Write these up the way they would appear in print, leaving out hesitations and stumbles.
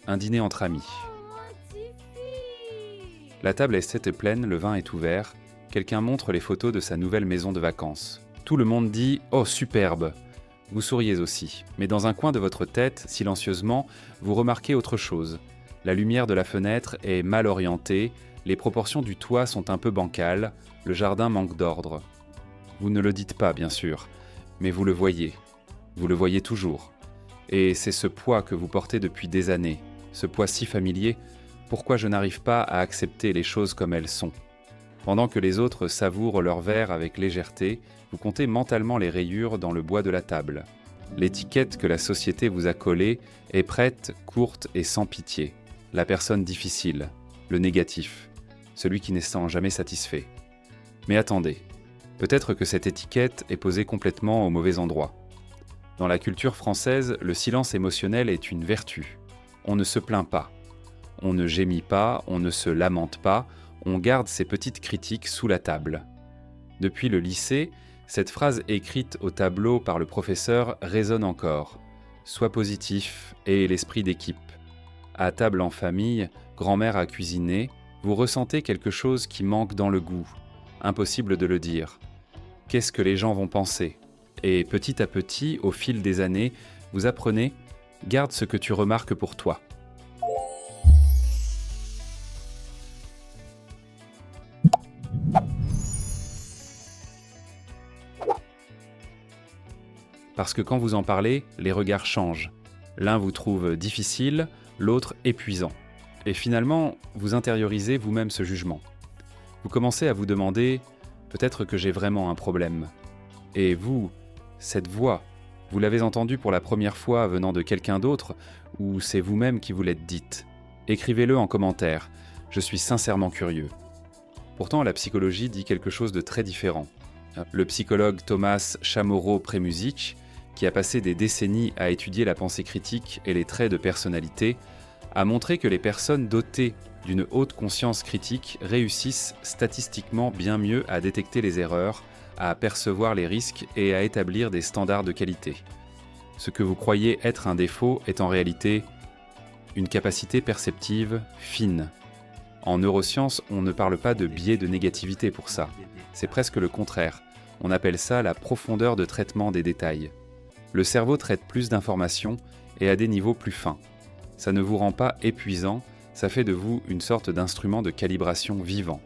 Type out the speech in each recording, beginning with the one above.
un dîner entre amis. La table est pleine, le vin est ouvert. Quelqu'un montre les photos de sa nouvelle maison de vacances. Tout le monde dit « Oh, superbe !» Vous souriez aussi, mais dans un coin de votre tête, silencieusement, vous remarquez autre chose. La lumière de la fenêtre est mal orientée, les proportions du toit sont un peu bancales, le jardin manque d'ordre. Vous ne le dites pas, bien sûr, mais vous le voyez. Vous le voyez toujours. Et c'est ce poids que vous portez depuis des années, ce poids si familier. Pourquoi je n'arrive pas à accepter les choses comme elles sont ? Pendant que les autres savourent leur verre avec légèreté, vous comptez mentalement les rayures dans le bois de la table. L'étiquette que la société vous a collée est prête, courte et sans pitié. La personne difficile, le négatif, celui qui n'est jamais satisfait. Mais attendez, peut-être que cette étiquette est posée complètement au mauvais endroit. Dans la culture française, le silence émotionnel est une vertu. On ne se plaint pas. On ne gémit pas, on ne se lamente pas, on garde ses petites critiques sous la table. Depuis le lycée, cette phrase écrite au tableau par le professeur résonne encore. Sois positif et l'esprit d'équipe. À table en famille, grand-mère a cuisiné, vous ressentez quelque chose qui manque dans le goût. Impossible de le dire. Qu'est-ce que les gens vont penser ? Et petit à petit, au fil des années, vous apprenez « garde ce que tu remarques pour toi ». Parce que quand vous en parlez, les regards changent. L'un vous trouve difficile, l'autre épuisant. Et finalement, vous intériorisez vous-même ce jugement. Vous commencez à vous demander « peut-être que j'ai vraiment un problème ». Et vous, cette voix, vous l'avez entendue pour la première fois venant de quelqu'un d'autre ou c'est vous-même qui vous l'êtes dite ? Écrivez-le en commentaire, je suis sincèrement curieux. Pourtant, la psychologie dit quelque chose de très différent. Le psychologue Thomas Chamorro-Premuzic, qui a passé des décennies à étudier la pensée critique et les traits de personnalité, a montré que les personnes dotées d'une haute conscience critique réussissent statistiquement bien mieux à détecter les erreurs, à percevoir les risques et à établir des standards de qualité. Ce que vous croyez être un défaut est en réalité une capacité perceptive fine. En neurosciences, on ne parle pas de biais de négativité pour ça. C'est presque le contraire. On appelle ça la profondeur de traitement des détails. Le cerveau traite plus d'informations et à des niveaux plus fins. Ça ne vous rend pas épuisant, ça fait de vous une sorte d'instrument de calibration vivant.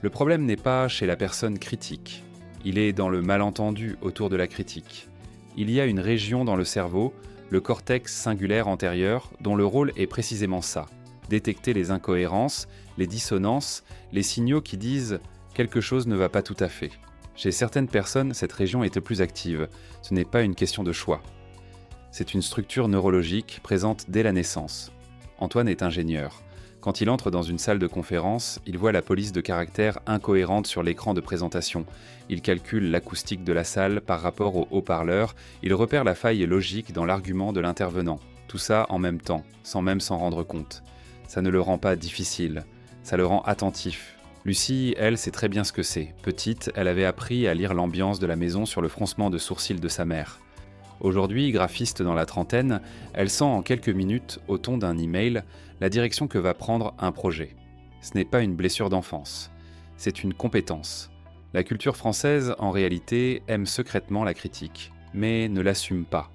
Le problème n'est pas chez la personne critique. Il est dans le malentendu autour de la critique. Il y a une région dans le cerveau, le cortex singulaire antérieur, dont le rôle est précisément ça. Détecter les incohérences, les dissonances, les signaux qui disent « quelque chose ne va pas tout à fait ». Chez certaines personnes, cette région est plus active. Ce n'est pas une question de choix. C'est une structure neurologique présente dès la naissance. Antoine est ingénieur. Quand il entre dans une salle de conférence, il voit la police de caractères incohérente sur l'écran de présentation. Il calcule l'acoustique de la salle par rapport au haut-parleur. Il repère la faille logique dans l'argument de l'intervenant. Tout ça en même temps, sans même s'en rendre compte. Ça ne le rend pas difficile. Ça le rend attentif. Lucie, elle, sait très bien ce que c'est. Petite, elle avait appris à lire l'ambiance de la maison sur le froncement de sourcils de sa mère. Aujourd'hui, graphiste dans la trentaine, elle sent en quelques minutes, au ton d'un email, la direction que va prendre un projet. Ce n'est pas une blessure d'enfance, c'est une compétence. La culture française, en réalité, aime secrètement la critique, mais ne l'assume pas.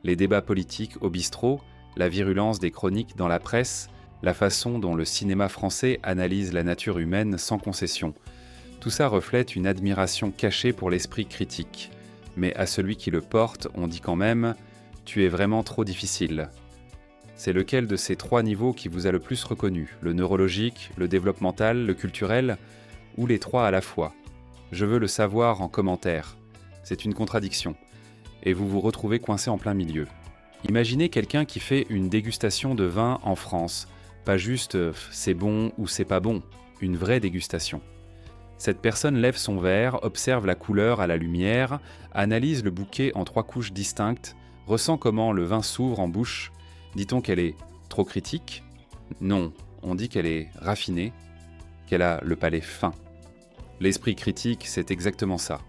Les débats politiques au bistrot, la virulence des chroniques dans la presse, la façon dont le cinéma français analyse la nature humaine sans concession. Tout ça reflète une admiration cachée pour l'esprit critique. Mais à celui qui le porte, on dit quand même « tu es vraiment trop difficile ». C'est lequel de ces trois niveaux qui vous a le plus reconnu ? Le neurologique, le développemental, le culturel ? Ou les trois à la fois ? Je veux le savoir en commentaire. C'est une contradiction. Et vous vous retrouvez coincé en plein milieu. Imaginez quelqu'un qui fait une dégustation de vin en France. Pas juste « c'est bon » ou « c'est pas bon », une vraie dégustation. Cette personne lève son verre, observe la couleur à la lumière, analyse le bouquet en 3 couches distinctes, ressent comment le vin s'ouvre en bouche. Dit-on qu'elle est trop critique ? Non, on dit qu'elle est raffinée, qu'elle a le palais fin. L'esprit critique, c'est exactement ça.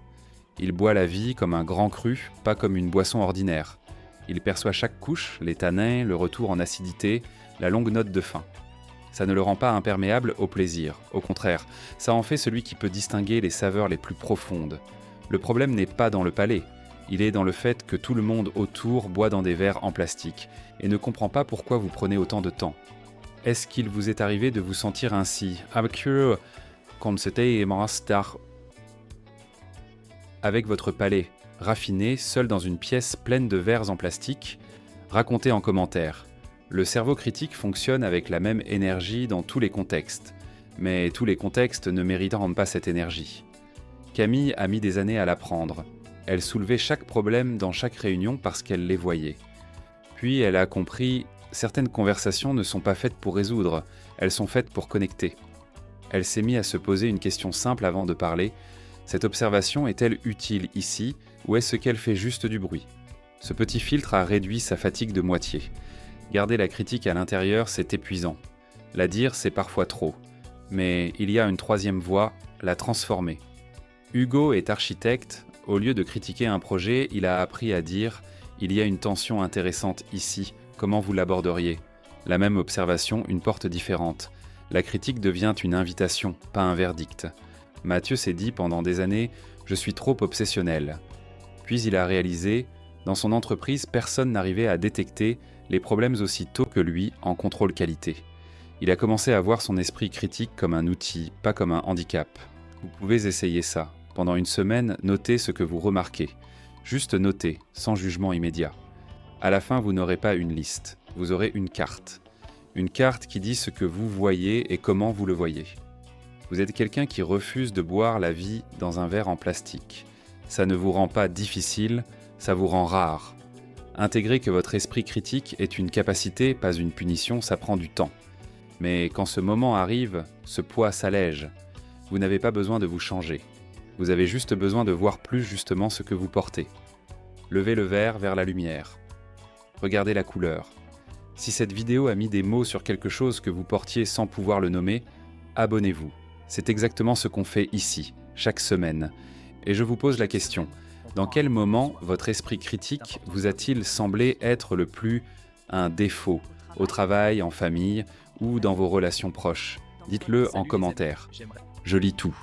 Il boit la vie comme un grand cru, pas comme une boisson ordinaire. Il perçoit chaque couche, les tanins, le retour en acidité, la longue note de fin. Ça ne le rend pas imperméable au plaisir. Au contraire, ça en fait celui qui peut distinguer les saveurs les plus profondes. Le problème n'est pas dans le palais. Il est dans le fait que tout le monde autour boit dans des verres en plastique et ne comprend pas pourquoi vous prenez autant de temps. Est-ce qu'il vous est arrivé de vous sentir ainsi, avec votre palais raffiné, seul dans une pièce pleine de verres en plastique? Racontez en commentaire. Le cerveau critique fonctionne avec la même énergie dans tous les contextes, mais tous les contextes ne méritent pas cette énergie. Camille a mis des années à l'apprendre. Elle soulevait chaque problème dans chaque réunion parce qu'elle les voyait. Puis elle a compris, certaines conversations ne sont pas faites pour résoudre, elles sont faites pour connecter. Elle s'est mise à se poser une question simple avant de parler. Cette observation est-elle utile ici, ou est-ce qu'elle fait juste du bruit? Ce petit filtre a réduit sa fatigue de moitié. Garder la critique à l'intérieur, c'est épuisant. La dire, c'est parfois trop. Mais il y a une troisième voie, la transformer. Hugo est architecte. Au lieu de critiquer un projet, il a appris à dire « Il y a une tension intéressante ici, comment vous l'aborderiez ?» La même observation, une porte différente. La critique devient une invitation, pas un verdict. Mathieu s'est dit pendant des années « Je suis trop obsessionnel ». Puis il a réalisé « Dans son entreprise, personne n'arrivait à détecter les problèmes aussi tôt que lui en contrôle qualité. » Il a commencé à voir son esprit critique comme un outil, pas comme un handicap. Vous pouvez essayer ça. Pendant une semaine, notez ce que vous remarquez. Juste notez, sans jugement immédiat. À la fin, vous n'aurez pas une liste, vous aurez une carte. Une carte qui dit ce que vous voyez et comment vous le voyez. Vous êtes quelqu'un qui refuse de boire la vie dans un verre en plastique. Ça ne vous rend pas difficile, ça vous rend rare. Intégrer que votre esprit critique est une capacité, pas une punition, ça prend du temps. Mais quand ce moment arrive, ce poids s'allège. Vous n'avez pas besoin de vous changer. Vous avez juste besoin de voir plus justement ce que vous portez. Levez le verre vers la lumière. Regardez la couleur. Si cette vidéo a mis des mots sur quelque chose que vous portiez sans pouvoir le nommer, abonnez-vous. C'est exactement ce qu'on fait ici, chaque semaine. Et je vous pose la question, dans quel moment votre esprit critique vous a-t-il semblé être le plus un défaut, au travail, en famille ou dans vos relations proches? Dites-le en commentaire. Je lis tout.